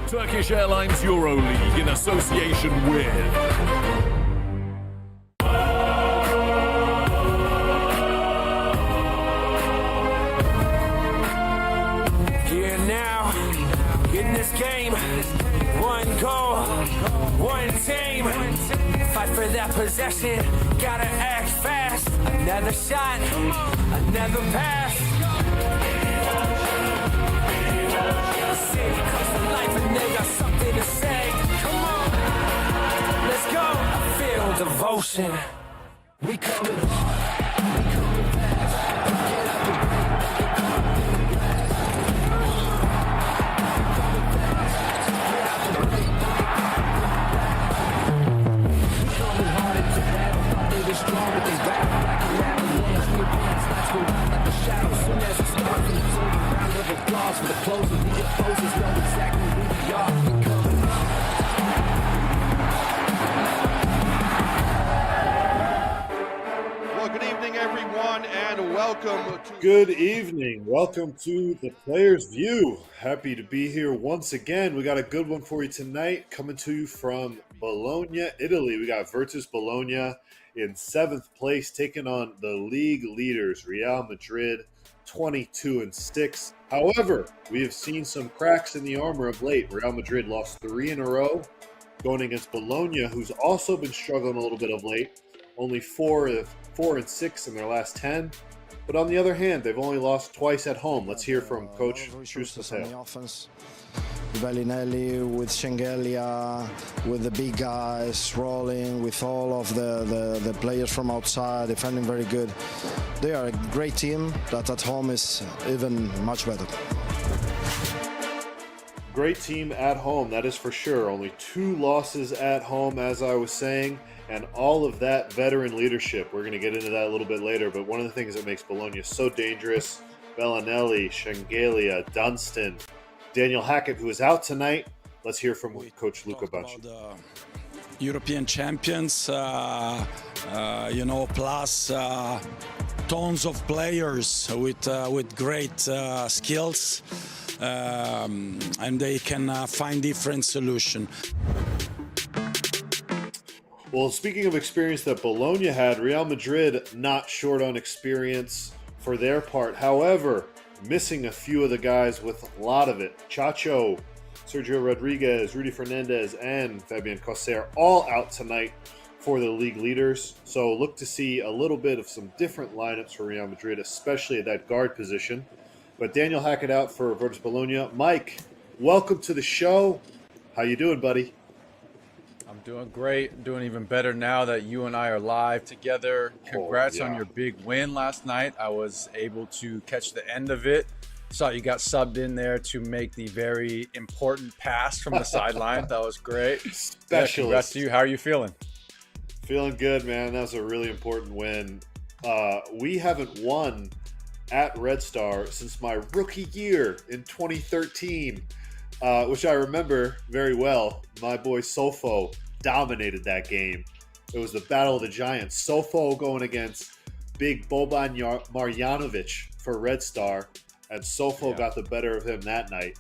Turkish Airlines EuroLeague in association with... Here now, in this game, one goal, one team. Fight for that possession, gotta act fast. Another shot, another pass. City comes to life and they got something to say. Come on, let's go. I feel devotion. We coming hard. Well, good evening, everyone, and welcome to... Good evening. Welcome to the Players View. Happy to be here once again. We got a good one for you tonight, coming to you from Bologna, Italy. We got Virtus Bologna in 7th place, taking on the league leaders, Real Madrid, 22-6. However, we have seen some cracks in the armor of late. Real Madrid lost 3 in a row, going against Bologna, who's also been struggling a little bit of late. Only 4 and 6 in their last 10. But on the other hand, they've only lost twice at home. Let's hear from Coach Trustasel. Bellinelli with Shengelia, with the big guys rolling, with all of the players from outside, defending very good. They are a great team that at home is even much better. Great team at home, that is for sure. Only 2 losses at home, as I was saying, and all of that veteran leadership. We're going to get into that a little bit later, but one of the things that makes Bologna so dangerous, Bellinelli, Shengelia, Dunstan, Daniel Hackett, who is out tonight. Let's hear from Coach Luca Banchi. European champions, plus tons of players with great skills, and they can find different solutions. Well, speaking of experience that Bologna had, Real Madrid not short on experience for their part. However, missing a few of the guys with a lot of it. Chacho, Sergio Rodriguez, Rudy Fernandez, and Fabian Cossé are all out tonight for the league leaders. So look to see a little bit of some different lineups for Real Madrid, especially at that guard position. But Daniel Hackett out for Virtus Bologna. Mike, welcome to the show. How you doing, buddy? I'm doing great. Doing even better now that you and I are live together. Congrats on your big win last night. I was able to catch the end of it. Saw you got subbed in there to make the very important pass from the sideline. That was great. Specialist. Yeah, congrats to you. How are you feeling? Feeling good, man. That was a really important win. We haven't won at Red Star since my rookie year in 2013, which I remember very well. My boy Sofo dominated that game. It was the Battle of the Giants. Sofo going against big Boban Marjanovic for Red Star, and Sofo got the better of him that night.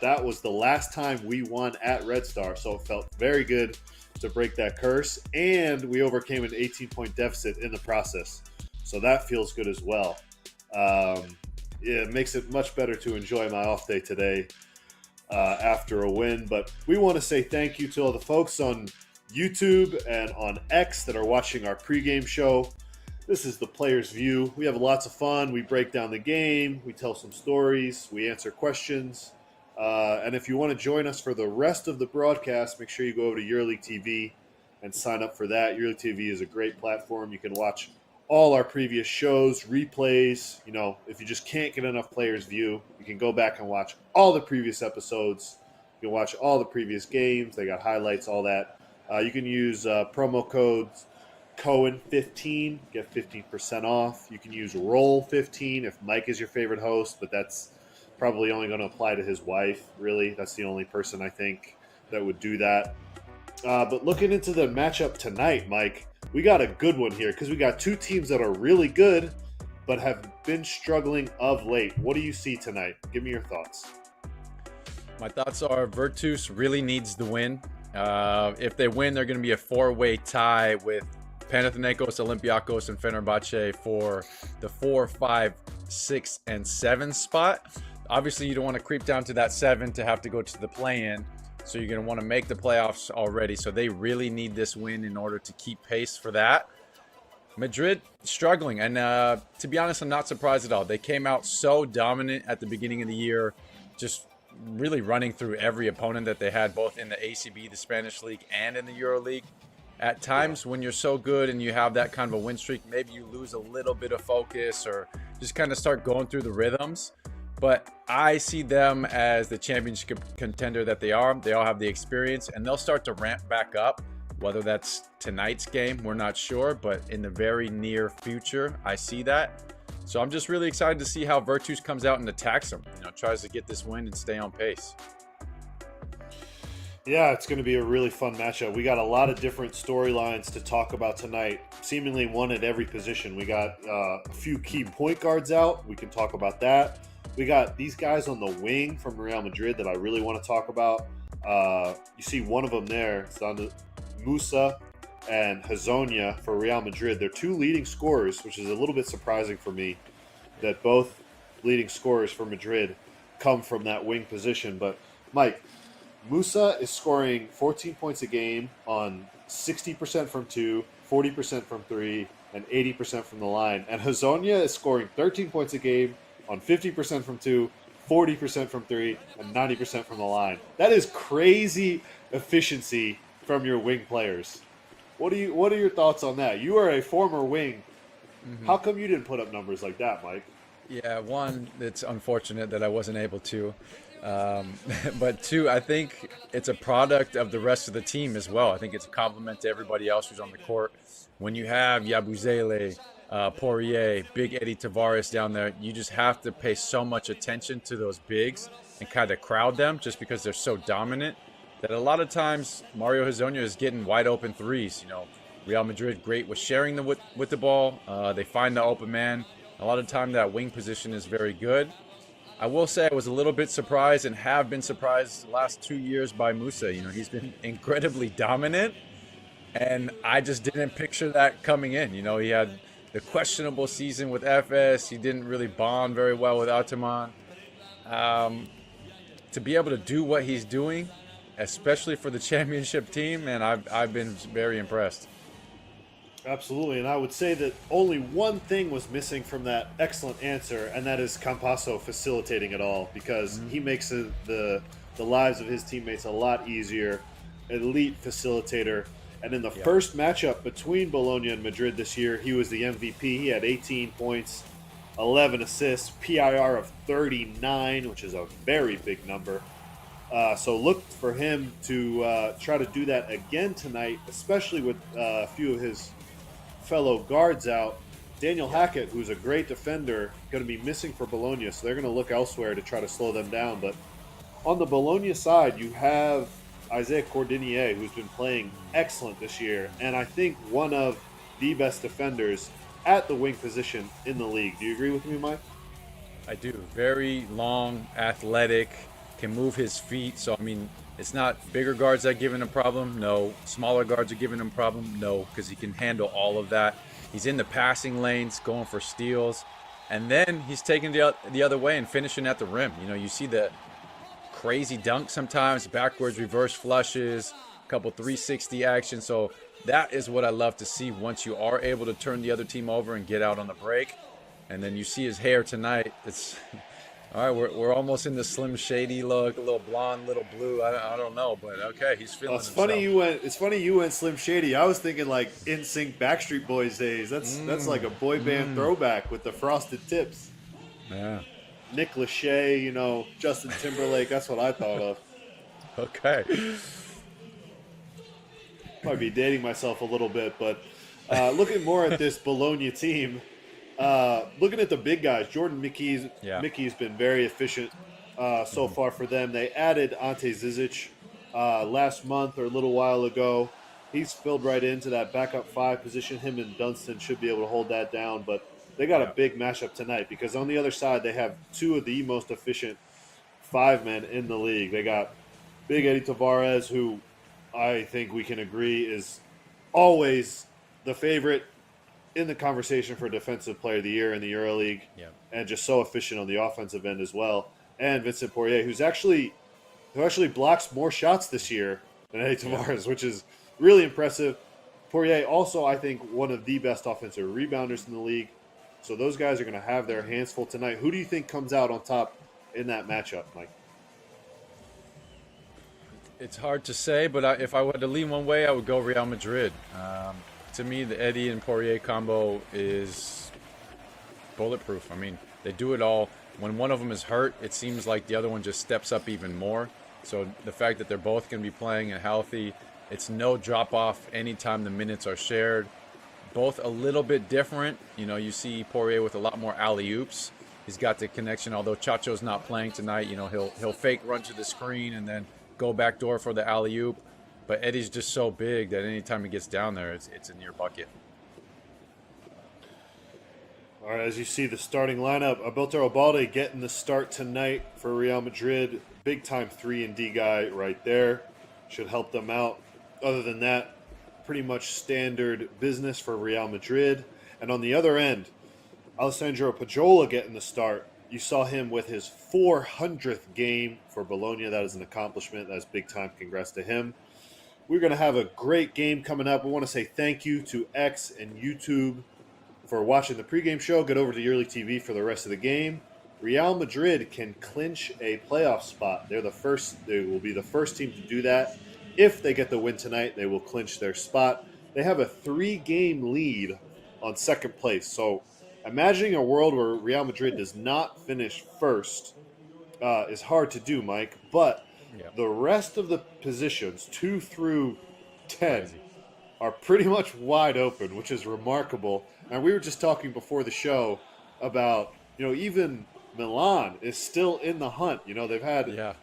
That was the last time we won at Red Star, so it felt very good to break that curse, and we overcame an 18-point deficit in the process. So that feels good as well. It makes it much better to enjoy my off day today after a win. But we want to say thank you to all the folks on YouTube and on X that are watching our pregame show. This is the Players View. We have lots of fun. We break down the game. We tell some stories. We answer questions. And if you want to join us for the rest of the broadcast, make sure you go over to EuroLeagueTV and sign up for that. EuroLeagueTV is a great platform. You can watch all our previous shows, replays. You know, if you just can't get enough Players View, you can go back and watch all the previous episodes. You can watch all the previous games. They got highlights, all that. You can use promo codes Cohen15, get 15% off. You can use Roll15 if Mike is your favorite host, but that's probably only going to apply to his wife, really. That's the only person I think that would do that. But looking into the matchup tonight, Mike, we got a good one here because we got two teams that are really good but have been struggling of late. What do you see tonight? Give me your thoughts. My thoughts are Virtus really needs the win. If they win, they're going to be a four-way tie with Panathinaikos, Olympiacos, and Fenerbahce for the 4, 5, 6, and 7 spot. Obviously, you don't want to creep down to that 7 to have to go to the play-in. So you're going to want to make the playoffs already. So they really need this win in order to keep pace for that. Madrid struggling. And to be honest, I'm not surprised at all. They came out so dominant at the beginning of the year, just really running through every opponent that they had, both in the ACB, the Spanish League, and in the EuroLeague. At times when you're so good and you have that kind of a win streak, maybe you lose a little bit of focus or just kind of start going through the rhythms. But I see them as the championship contender that they are. They all have the experience, and they'll start to ramp back up. Whether that's tonight's game, we're not sure, but in the very near future, I see that. So I'm just really excited to see how Virtus comes out and attacks them. Tries to get this win and stay on pace. Yeah, it's going to be a really fun matchup. We got a lot of different storylines to talk about tonight, seemingly one at every position. We got a few key point guards out. We can talk about that. We got these guys on the wing from Real Madrid that I really want to talk about. You see one of them there. It's on Musa and Hazonia for Real Madrid. They're two leading scorers, which is a little bit surprising for me that both leading scorers for Madrid come from that wing position. But, Mike, Musa is scoring 14 points a game on 60% from 2, 40% from 3, and 80% from the line. And Hazonia is scoring 13 points a game on 50% from 2, 40% from 3, and 90% from the line. That is crazy efficiency from your wing players. What are your thoughts on that? You are a former wing. How come you didn't put up numbers like that, Mike? Yeah, one, it's unfortunate that I wasn't able to. But two, I think it's a product of the rest of the team as well. I think it's a compliment to everybody else who's on the court. When you have Yabusele, Poirier, Big Eddie Tavares down there, you just have to pay so much attention to those bigs and kind of crowd them just because they're so dominant that a lot of times Mario Hazonia is getting wide open threes. Real Madrid great with sharing with the ball. They find the open man. A lot of time that wing position is very good. I will say I was a little bit surprised and have been surprised the last 2 years by Musa. He's been incredibly dominant, and I just didn't picture that coming in. He had the questionable season with FS. He didn't really bond very well with Ataman. To be able to do what he's doing, especially for the championship team, and I've been very impressed. Absolutely, and I would say that only one thing was missing from that excellent answer, and that is Campasso facilitating it all, because he makes the lives of his teammates a lot easier. Elite facilitator. And in the first matchup between Bologna and Madrid this year, he was the MVP. He had 18 points, 11 assists, PIR of 39, which is a very big number. So look for him to try to do that again tonight, especially with a few of his fellow guards out. Daniel Hackett, who's a great defender, going to be missing for Bologna, so they're going to look elsewhere to try to slow them down. But on the Bologna side, you have Isaiah Cordinier, who's been playing excellent this year, and I think one of the best defenders at the wing position in the league. Do you agree with me, Mike? I do. Very long, athletic, can move his feet. So, it's not bigger guards that give him a problem. No. Smaller guards are giving him a problem. No, because he can handle all of that. He's in the passing lanes, going for steals. And then he's taking the other way and finishing at the rim. You see the crazy dunk sometimes, backwards reverse flushes, a couple 360 actions. So that is what I love to see once you are able to turn the other team over and get out on the break. And then you see his hair tonight. It's all right. We're almost in the Slim Shady look, a little blonde, little blue. I don't know, but okay, he's feeling himself. It's funny you went Slim Shady. I was thinking like NSYNC Backstreet Boys days. That's like a boy band throwback with the frosted tips. Yeah. Nick Lachey, Justin Timberlake. That's what I thought of. Okay. Might be dating myself a little bit, but looking more at this Bologna team, looking at the big guys, Jordan Mickey's been very efficient so far for them. They added Ante Zizic last month or a little while ago. He's filled right into that backup 5 position. Him and Dunstan should be able to hold that down, but they got a big matchup tonight because on the other side they have 2 of the most efficient five men in the league. They got Big Eddie Tavares, who I think we can agree is always the favorite in the conversation for Defensive Player of the Year in the EuroLeague, and just so efficient on the offensive end as well. And Vincent Poirier, who actually blocks more shots this year than Eddie Tavares, which is really impressive. Poirier also, I think, one of the best offensive rebounders in the league. So those guys are going to have their hands full tonight. Who do you think comes out on top in that matchup, Mike? It's hard to say, but if I were to lean one way, I would go Real Madrid. To me, the Eddie and Poirier combo is bulletproof. I mean, they do it all. When one of them is hurt, it seems like the other one just steps up even more. So the fact that they're both going to be playing and healthy, it's no drop-off anytime the minutes are shared. Both a little bit different. You know, you see Poirier with a lot more alley-oops. He's got the connection, although Chacho's not playing tonight. You know, he'll fake run to the screen and then go back door for the alley-oop. But Eddie's just so big that anytime he gets down there, it's a near bucket. All right, as you see the starting lineup, Alberto Obalde getting the start tonight for Real Madrid. Big-time 3-and-D guy right there. Should help them out. Other than that, pretty much standard business for Real Madrid. And on the other end, Alessandro Pajola getting the start. You saw him with his 400th game for Bologna. That is an accomplishment. That's big time. Congrats to him. We're going to have a great game coming up. We want to say thank you to X and YouTube for watching the pregame show. Get over to EuroLeagueTV for the rest of the game. Real Madrid can clinch a playoff spot. They will be the first team to do that. If they get the win tonight, they will clinch their spot. They have a 3-game lead on second place. So imagining a world where Real Madrid does not finish first is hard to do, Mike. But the rest of the positions, 2 through 10, are pretty much wide open, which is remarkable. And we were just talking before the show about, even Milan is still in the hunt. They've had a